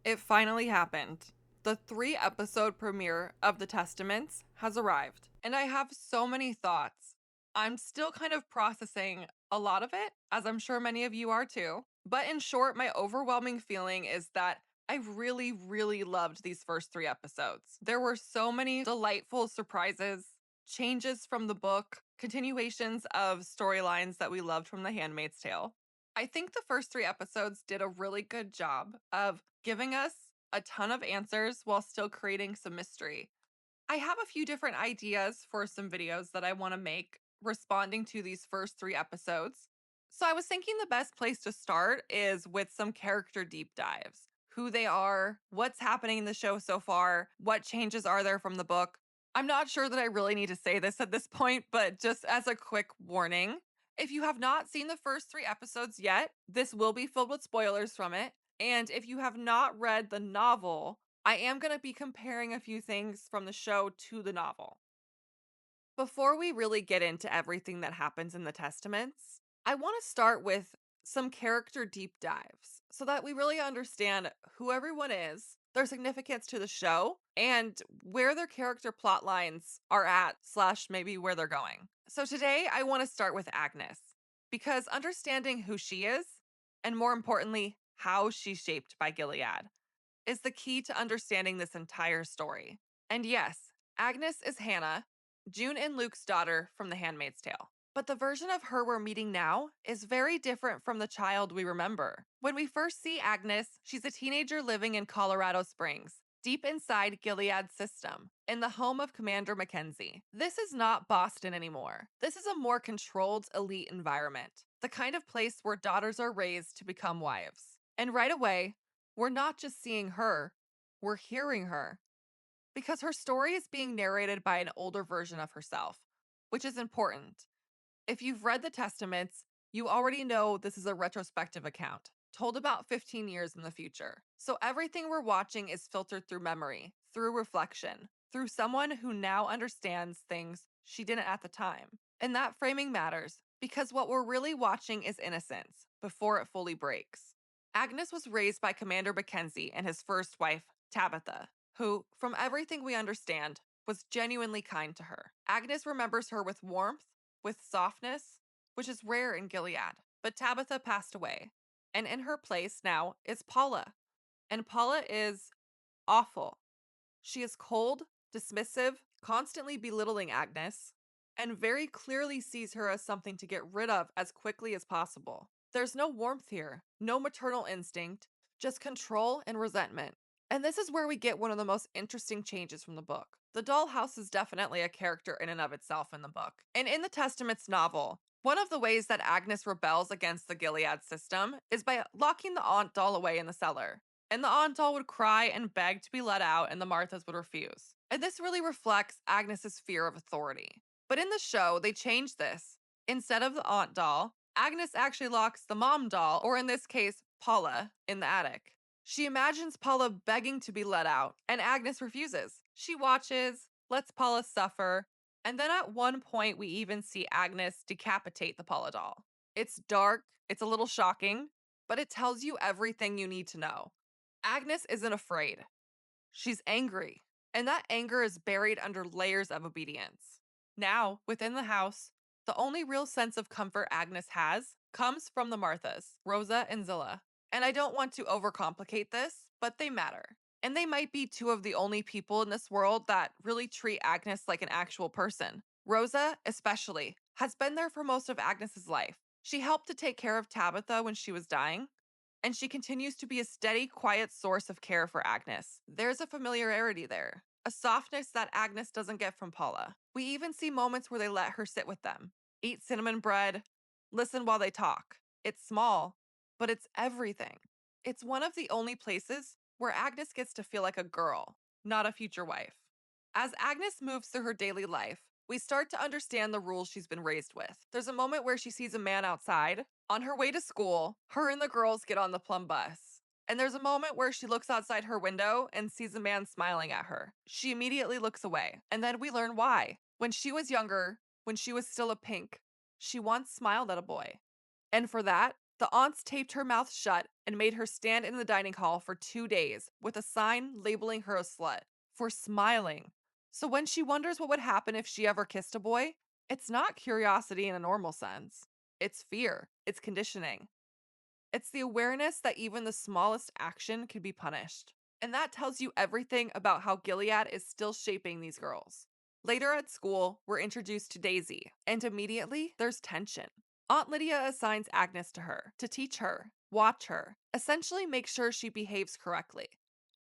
It finally happened. The 3 episode premiere of The Testaments has arrived, and I have so many thoughts. I'm still kind of processing a lot of it, as I'm sure many of you are too. But in short, my overwhelming feeling is that I really, really loved these first 3 episodes. There were so many delightful surprises, changes from the book, continuations of storylines that we loved from The Handmaid's Tale. I think the first 3 episodes did a really good job of giving us a ton of answers while still creating some mystery. I have a few different ideas for some videos that I want to make responding to these first 3 episodes. So I was thinking the best place to start is with some character deep dives. Who they are, what's happening in the show so far, what changes are there from the book. I'm not sure that I really need to say this at this point, but just as a quick warning, if you have not seen the first 3 episodes yet, this will be filled with spoilers from it. And if you have not read the novel, I am going to be comparing a few things from the show to the novel. Before we really get into everything that happens in the Testaments, I want to start with some character deep dives so that we really understand who everyone is, their significance to the show, and where their character plot lines are at, slash, maybe where they're going. So today, I want to start with Agnes because understanding who she is, and more importantly, how she's shaped by Gilead, is the key to understanding this entire story. And yes, Agnes is Hannah, June and Luke's daughter from The Handmaid's Tale. But the version of her we're meeting now is very different from the child we remember. When we first see Agnes, she's a teenager living in Colorado Springs, deep inside Gilead's system, in the home of Commander Mackenzie. This is not Boston anymore. This is a more controlled, elite environment, the kind of place where daughters are raised to become wives. And right away, we're not just seeing her, we're hearing her. Because her story is being narrated by an older version of herself, which is important. If you've read the Testaments, you already know this is a retrospective account, told about 15 years in the future. So everything we're watching is filtered through memory, through reflection, through someone who now understands things she didn't at the time. And that framing matters because what we're really watching is innocence before it fully breaks. Agnes was raised by Commander Mackenzie and his first wife, Tabitha, who, from everything we understand, was genuinely kind to her. Agnes remembers her with warmth, with softness, which is rare in Gilead. But Tabitha passed away, and in her place now is Paula. And Paula is awful. She is cold, dismissive, constantly belittling Agnes, and very clearly sees her as something to get rid of as quickly as possible. There's no warmth here, no maternal instinct, just control and resentment. And this is where we get one of the most interesting changes from the book. The dollhouse is definitely a character in and of itself in the book. And in the Testaments novel, one of the ways that Agnes rebels against the Gilead system is by locking the aunt doll away in the cellar. And the aunt doll would cry and beg to be let out, and the Marthas would refuse. And this really reflects Agnes's fear of authority. But in the show, they changed this. Instead of the aunt doll, Agnes actually locks the mom doll, or in this case, Paula, in the attic. She imagines Paula begging to be let out, and Agnes refuses. She watches, lets Paula suffer, and then at one point we even see Agnes decapitate the Paula doll. It's dark, it's a little shocking, but it tells you everything you need to know. Agnes isn't afraid. She's angry, and that anger is buried under layers of obedience. Now, within the house, the only real sense of comfort Agnes has comes from the Marthas, Rosa and Zilla. And I don't want to overcomplicate this, but they matter. And they might be two of the only people in this world that really treat Agnes like an actual person. Rosa, especially, has been there for most of Agnes's life. She helped to take care of Tabitha when she was dying, and she continues to be a steady, quiet source of care for Agnes. There's a familiarity there, a softness that Agnes doesn't get from Paula. We even see moments where they let her sit with them, eat cinnamon bread, listen while they talk. It's small, but it's everything. It's one of the only places where Agnes gets to feel like a girl, not a future wife. As Agnes moves through her daily life, we start to understand the rules she's been raised with. There's a moment where she sees a man outside. On her way to school, her and the girls get on the plum bus. And there's a moment where she looks outside her window and sees a man smiling at her. She immediately looks away. And then we learn why. When she was younger, when she was still a pink, she once smiled at a boy. And for that, The aunts taped her mouth shut and made her stand in the dining hall for 2 days with a sign labeling her a slut for smiling. So when she wonders what would happen if she ever kissed a boy, it's not curiosity in a normal sense. It's fear, it's conditioning. It's the awareness that even the smallest action could be punished. And that tells you everything about how Gilead is still shaping these girls. Later at school, we're introduced to Daisy, and immediately there's tension. Aunt Lydia assigns Agnes to her to teach her, watch her, essentially make sure she behaves correctly.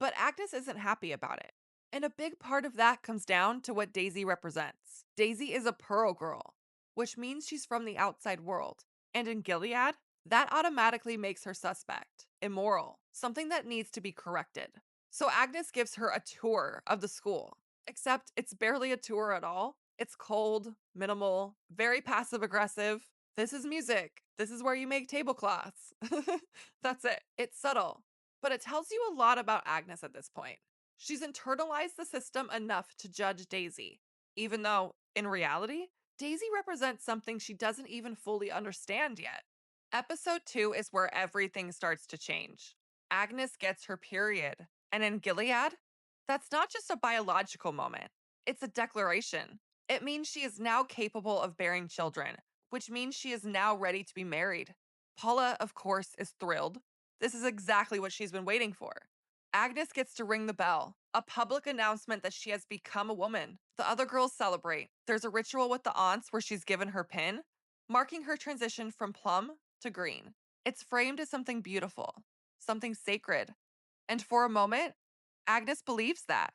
But Agnes isn't happy about it. And a big part of that comes down to what Daisy represents. Daisy is a Pearl girl, which means she's from the outside world. And in Gilead, that automatically makes her suspect, immoral, something that needs to be corrected. So Agnes gives her a tour of the school, except it's barely a tour at all. It's cold, minimal, very passive aggressive. This is music. This is where you make tablecloths. That's it. It's subtle, but it tells you a lot about Agnes at this point. She's internalized the system enough to judge Daisy, even though, in reality, Daisy represents something she doesn't even fully understand yet. Episode 2 is where everything starts to change. Agnes gets her period, and in Gilead, that's not just a biological moment, it's a declaration. It means she is now capable of bearing children, which means she is now ready to be married. Paula, of course, is thrilled. This is exactly what she's been waiting for. Agnes gets to ring the bell, a public announcement that she has become a woman. The other girls celebrate. There's a ritual with the aunts where she's given her pin, marking her transition from plum to green. It's framed as something beautiful, something sacred. And for a moment, Agnes believes that.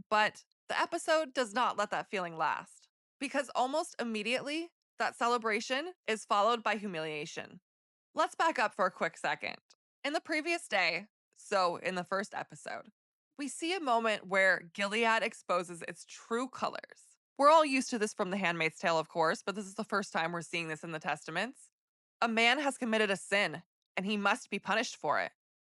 But the episode does not let that feeling last. Because almost immediately, that celebration is followed by humiliation. Let's back up for a quick second. In the previous day, so in the first episode, we see a moment where Gilead exposes its true colors. We're all used to this from the Handmaid's Tale, of course, but this is the first time we're seeing this in the Testaments. A man has committed a sin, and he must be punished for it.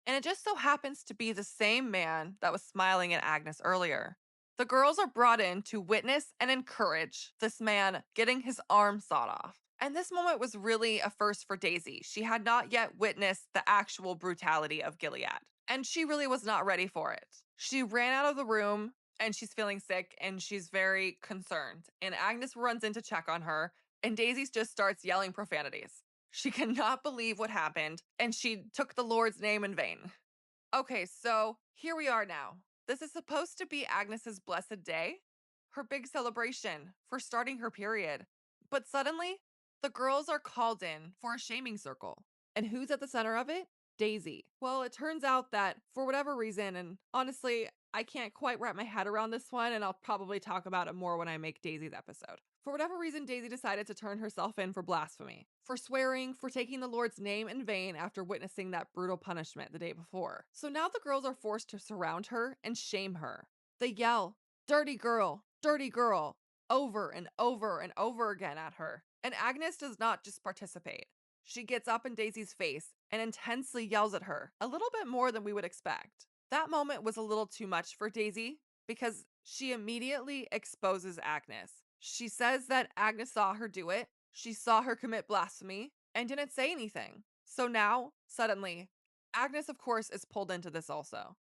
And it just so happens to be the same man that was smiling at Agnes earlier. The girls are brought in to witness and encourage this man getting his arm sawed off. And this moment was really a first for Daisy. She had not yet witnessed the actual brutality of Gilead, and she really was not ready for it. She ran out of the room and she's feeling sick and she's very concerned. And Agnes runs in to check on her, and Daisy just starts yelling profanities. She cannot believe what happened, and she took the Lord's name in vain. Okay, so here we are now. This is supposed to be Agnes's blessed day, her big celebration for starting her period. But suddenly, the girls are called in for a shaming circle. And who's at the center of it? Daisy. Well, it turns out that for whatever reason, and honestly, I can't quite wrap my head around this one, and I'll probably talk about it more when I make Daisy's episode. For whatever reason, Daisy decided to turn herself in for blasphemy, for swearing, for taking the Lord's name in vain after witnessing that brutal punishment the day before. So now the girls are forced to surround her and shame her. They yell, dirty girl, over and over and over again at her. And Agnes does not just participate. She gets up in Daisy's face and intensely yells at her, a little bit more than we would expect. That moment was a little too much for Daisy because she immediately exposes Agnes. She says that Agnes saw her do it, she saw her commit blasphemy, and didn't say anything. So now, suddenly, Agnes, of course, is pulled into this also.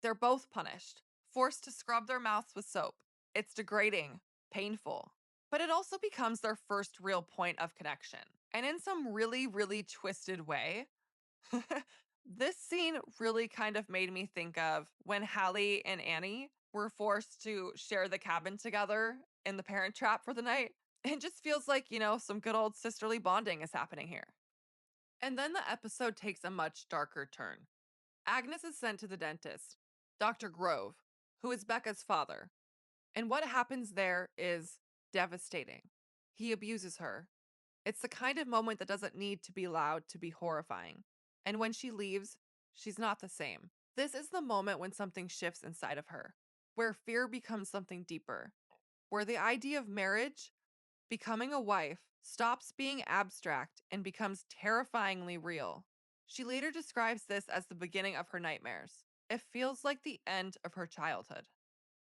They're both punished, forced to scrub their mouths with soap. It's degrading, painful, but it also becomes their first real point of connection. And in some really, really twisted way, this scene really kind of made me think of when Hallie and Annie were forced to share the cabin together in the Parent Trap for the night. It just feels like, some good old sisterly bonding is happening here. And then the episode takes a much darker turn. Agnes is sent to the dentist, Dr. Grove, who is Becca's father. And what happens there is devastating. He abuses her. It's the kind of moment that doesn't need to be loud to be horrifying. And when she leaves, she's not the same. This is the moment when something shifts inside of her, where fear becomes something deeper, where the idea of marriage, becoming a wife, stops being abstract and becomes terrifyingly real. She later describes this as the beginning of her nightmares. It feels like the end of her childhood.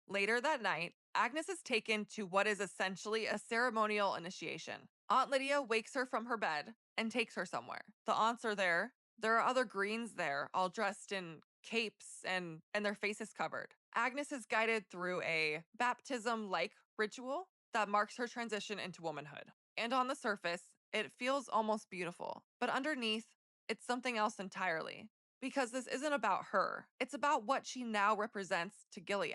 Later that night, Agnes is taken to what is essentially a ceremonial initiation. Aunt Lydia wakes her from her bed and takes her somewhere. The aunts are there. There are other greens there, all dressed in capes and their faces covered. Agnes is guided through a baptism-like ritual that marks her transition into womanhood. And on the surface, it feels almost beautiful. But underneath, it's something else entirely. Because this isn't about her. It's about what she now represents to Gilead.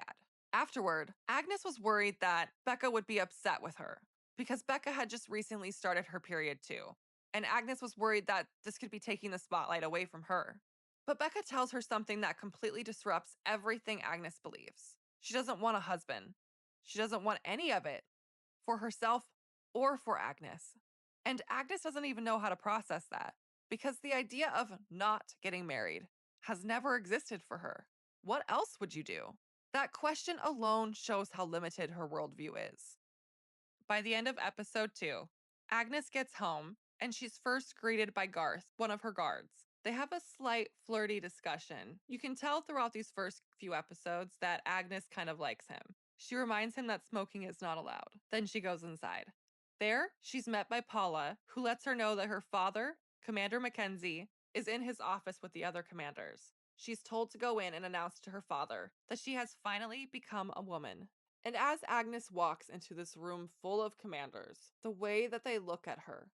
Afterward, Agnes was worried that Becca would be upset with her, because Becca had just recently started her period too, and Agnes was worried that this could be taking the spotlight away from her. But Becca tells her something that completely disrupts everything Agnes believes. She doesn't want a husband. She doesn't want any of it, for herself or for Agnes. And Agnes doesn't even know how to process that, because the idea of not getting married has never existed for her. What else would you do? That question alone shows how limited her worldview is. By the end of episode 2, Agnes gets home and she's first greeted by Garth, one of her guards. They have a slight flirty discussion. You can tell throughout these first few episodes that Agnes kind of likes him. She reminds him that smoking is not allowed. Then she goes inside. There, she's met by Paula, who lets her know that her father, Commander Mackenzie, is in his office with the other commanders. She's told to go in and announce to her father that she has finally become a woman. And as Agnes walks into this room full of commanders, the way that they look at her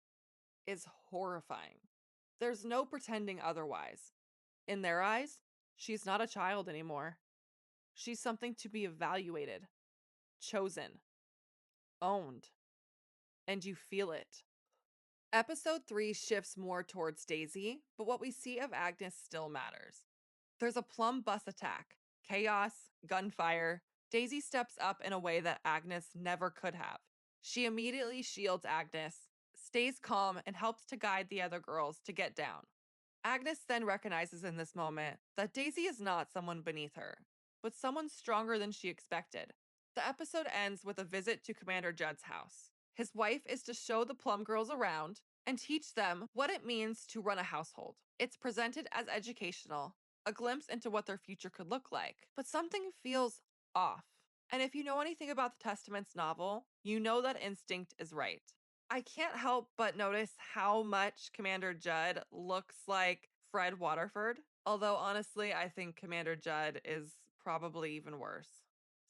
is horrifying. There's no pretending otherwise. In their eyes, she's not a child anymore. She's something to be evaluated, chosen, owned, and you feel it. Episode 3 shifts more towards Daisy, but what we see of Agnes still matters. There's a plum bus attack, chaos, gunfire. Daisy steps up in a way that Agnes never could have. She immediately shields Agnes, stays calm, and helps to guide the other girls to get down. Agnes then recognizes in this moment that Daisy is not someone beneath her, but someone stronger than she expected. The episode ends with a visit to Commander Judd's house. His wife is to show the Plum Girls around and teach them what it means to run a household. It's presented as educational, a glimpse into what their future could look like. But something feels off. And if you know anything about the Testament's novel, you know that instinct is right. I can't help but notice how much Commander Judd looks like Fred Waterford. Although honestly, I think Commander Judd is probably even worse.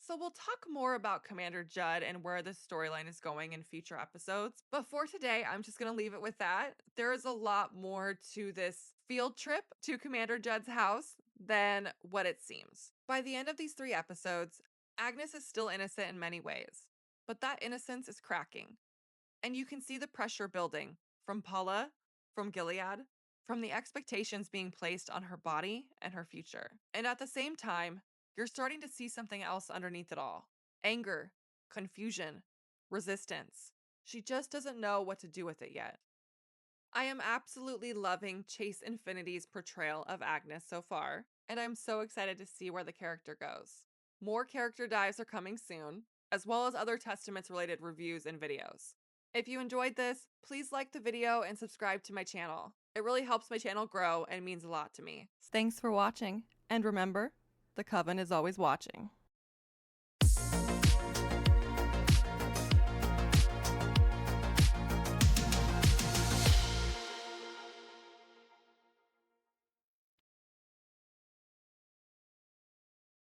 So we'll talk more about Commander Judd and where this storyline is going in future episodes. But for today, I'm just going to leave it with that. There is a lot more to this field trip to Commander Judd's house than what it seems. By the end of these 3 episodes, Agnes is still innocent in many ways, but that innocence is cracking. And you can see the pressure building from Paula, from Gilead, from the expectations being placed on her body and her future. And at the same time, you're starting to see something else underneath it all. Anger, confusion, resistance. She just doesn't know what to do with it yet. I am absolutely loving Chase Infinity's portrayal of Agnes so far, and I'm so excited to see where the character goes. More character dives are coming soon, as well as other Testaments related reviews and videos. If you enjoyed this, please like the video and subscribe to my channel. It really helps my channel grow and means a lot to me. Thanks for watching, and remember, the Coven is always watching.